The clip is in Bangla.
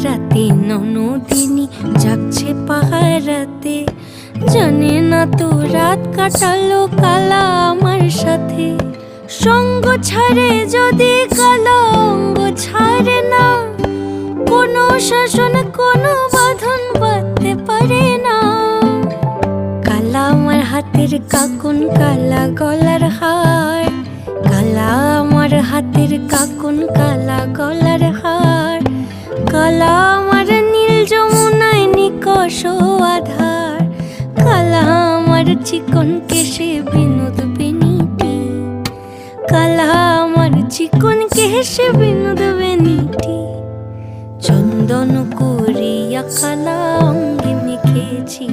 রাতে ননদিনী জাগছে পাহারাতে, জানে না তো রাত কাটালো কালা আমার সাথে। সঙ্গ ছাড়ে যদি কালা অঙ্গ ছাড়ে না, কোনো শাসন কোনো বাঁধন বাঁধতে পারে না। কালা আমার হাতের কাকুন কালা গলার হার, কালা আমার হাতের কাকুন কালা গলার হার, কালা আমার নীল যমুনায় নিকষ আধার, কালা আমার চিকন কেশে বিনোদ বেনিটি, কালা আমার চিকন কেশে বিনোদ বেনিটি। চন্দন করিয়া কালা অঙ্গে মেখেছি।